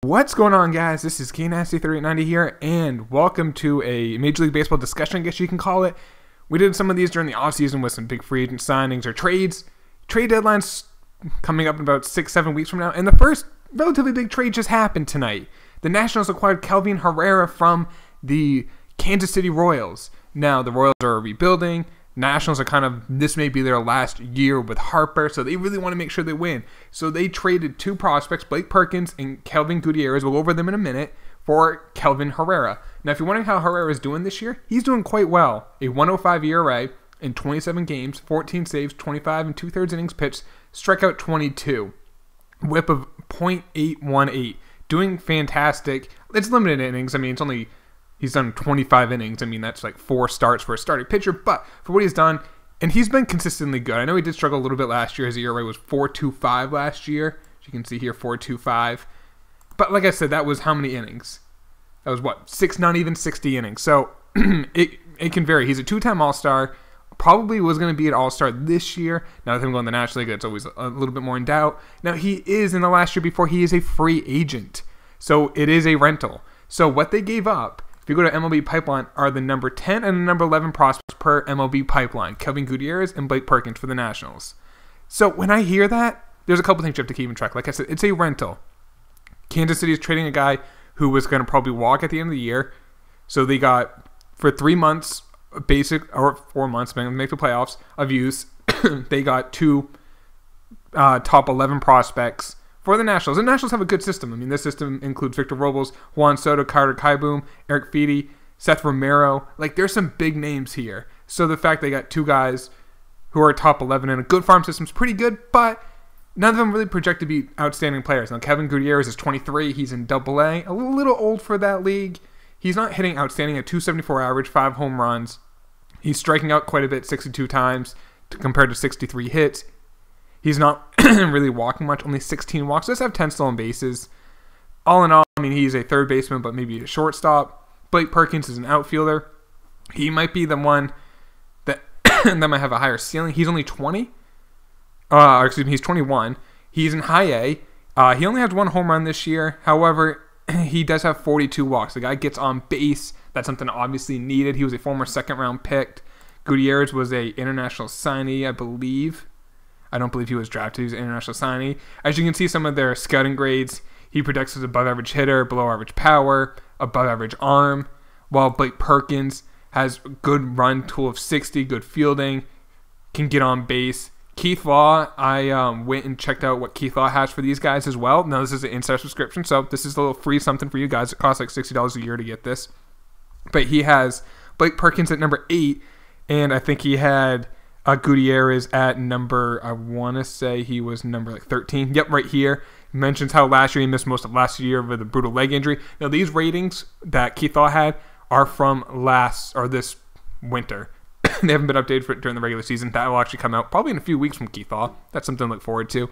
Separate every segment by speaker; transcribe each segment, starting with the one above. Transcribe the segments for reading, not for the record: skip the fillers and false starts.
Speaker 1: What's going on, guys? This is KNasty3890 here, and welcome to a Major League Baseball discussion, I guess you can call it. We did some of these during the offseason with some big free agent signings or trades. Trade deadlines coming up in about 6-7 weeks from now, and the first relatively big trade just happened tonight. The Nationals acquired Kelvin Herrera from the Kansas City Royals. Now, the Royals are rebuilding. Nationals are this may be their last year with Harper, so they really want to make sure they win. So they traded two prospects, Blake Perkins and Kelvin Gutierrez, we'll go over them in a minute, for Kelvin Herrera. Now, if you're wondering how Herrera is doing this year, he's doing quite well. A 105 ERA in 27 games, 14 saves, 25 and 2/3 innings pitched, strikeout 22, whip of .818, doing fantastic. It's limited innings. I mean, he's done 25 innings. I mean, that's like 4 starts for a starting pitcher. But for what he's done, and he's been consistently good. I know he did struggle a little bit last year. His ERA was .425 last year. As you can see here, .425. But like I said, that was how many innings? That was what? Not even 60 innings. So it can vary. He's a 2-time All-Star. Probably was going to be an All-Star this year. Now with him going to the National League, it's always a little bit more in doubt. Now he is in the last year before he is a free agent. So it is a rental. So what they gave up, if you go to MLB Pipeline, are the number 10 and the number 11 prospects per MLB Pipeline, Kelvin Gutierrez and Blake Perkins for the Nationals. So when I hear that, there's a couple things you have to keep in track. Like I said, it's a rental. Kansas City is trading a guy who was going to probably walk at the end of the year. So they got, for 3 months, or 4 months, make the playoffs, of use, they got two top 11 prospects for the Nationals. The Nationals have a good system. I mean, this system includes Victor Robles, Juan Soto, Carter Kieboom, Eric Feedy, Seth Romero. Like, there's some big names here. So the fact they got two guys who are top 11 in a good farm system is pretty good, but none of them really project to be outstanding players. Now, Kelvin Gutierrez is 23. He's in Double-A. A little old for that league. He's not hitting outstanding at .274 average, 5 home runs. He's striking out quite a bit, 62 times, compared to 63 hits. He's not really walking much, only 16 walks. Does have 10 stolen bases. All in all, I mean, he's a third baseman, but maybe a shortstop. Blake Perkins is an outfielder. He might be the one that that might have a higher ceiling. He's only 20. He's 21. He's in high A. He only has 1 home run this year. However, he does have 42 walks. The guy gets on base. That's something obviously needed. He was a former second-round pick. Gutierrez was a international signee, I believe. I don't believe he was drafted. He was an international signee. As you can see, some of their scouting grades, he projects as above-average hitter, below-average power, above-average arm, while Blake Perkins has good run tool of 60, good fielding, can get on base. Keith Law, I went and checked out what Keith Law has for these guys as well. Now, this is an insider subscription, so this is a little free something for you guys. It costs like $60 a year to get this. But he has Blake Perkins at number 8, and I think he had Gutierrez at number, I want to say he was number 13. Yep, right here. He mentions how last year he missed most of last year with a brutal leg injury. Now, these ratings that Keith Law had are from this winter. They haven't been updated during the regular season. That will actually come out probably in a few weeks from Keith Law. That's something to look forward to.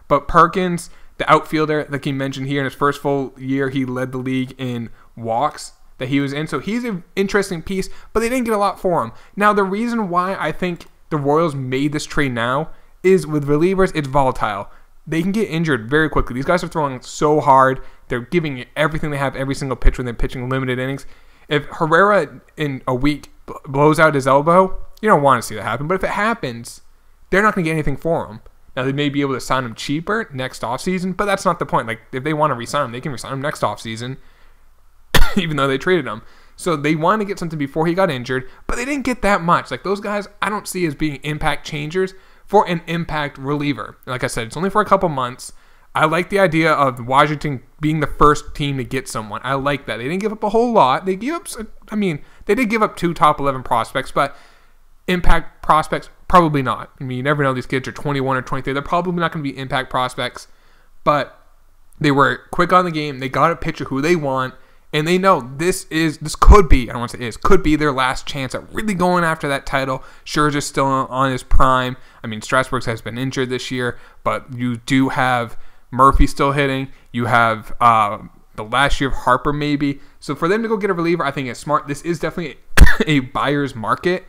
Speaker 1: But Perkins, the outfielder, like he mentioned here, in his first full year, he led the league in walks that he was in. So he's an interesting piece, but they didn't get a lot for him. Now, the reason why I think the Royals made this trade now is with relievers, it's volatile. They can get injured very quickly. These guys are throwing so hard. They're giving it everything they have every single pitch when they're pitching limited innings. If Herrera in a week blows out his elbow, you don't want to see that happen. But if it happens, they're not going to get anything for him. Now, they may be able to sign him cheaper next offseason, but that's not the point. Like, if they want to re-sign him, they can re-sign him next offseason, even though they traded him. So they wanted to get something before he got injured, but they didn't get that much. Like, those guys, I don't see as being impact changers for an impact reliever. Like I said, it's only for a couple months. I like the idea of Washington being the first team to get someone. I like that. They didn't give up a whole lot. They gave up, they did give up 2 top 11 prospects, but impact prospects, probably not. I mean, you never know. These kids are 21 or 23. They're probably not going to be impact prospects, but they were quick on the game. They got a pitcher who they want. And they know this could be, I don't want to say could be their last chance at really going after that title. Scherzer's still on his prime. I mean, Strasburg has been injured this year, but you do have Murphy still hitting. You have the last year of Harper maybe. So for them to go get a reliever, I think it's smart. This is definitely a buyer's market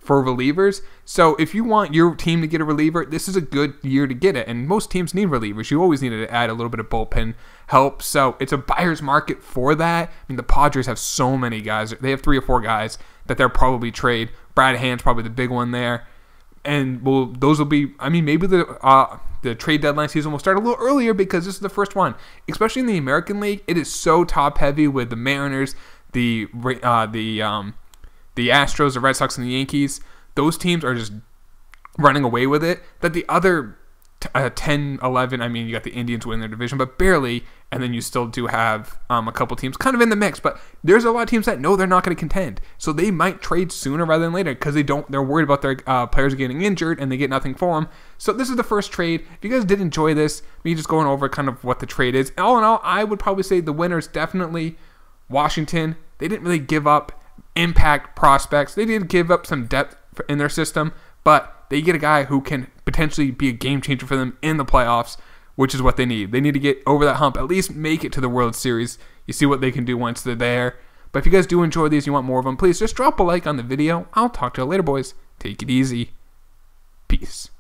Speaker 1: for relievers. So if you want your team to get a reliever, this is a good year to get it. And most teams need relievers. You always need to add a little bit of bullpen help. So it's a buyer's market for that. I mean, the Padres have so many guys. They have 3 or 4 guys that they'll probably trade. Brad Hand's probably the big one there. And those will be, I mean, maybe the trade deadline season will start a little earlier because this is the first one. Especially in the American League, it is so top heavy with the Mariners, the Astros, the Red Sox, and the Yankees. Those teams are just running away with it. That the other 10, 11, I mean, you got the Indians winning their division, but barely. And then you still do have a couple teams kind of in the mix. But there's a lot of teams that know they're not going to contend. So they might trade sooner rather than later because they're worried about their players getting injured and they get nothing for them. So this is the first trade. If you guys did enjoy this, me just going over kind of what the trade is. All in all, I would probably say the winners definitely Washington. They didn't really give up impact prospects. They did give up some depth in their system, but they get a guy who can potentially be a game changer for them in the playoffs, which is what they need. They need to get over that hump, at least make it to the World Series. You see what they can do once they're there. But if you guys do enjoy these, you want more of them, please just drop a like on the video. I'll talk to you later, boys. Take it easy. Peace.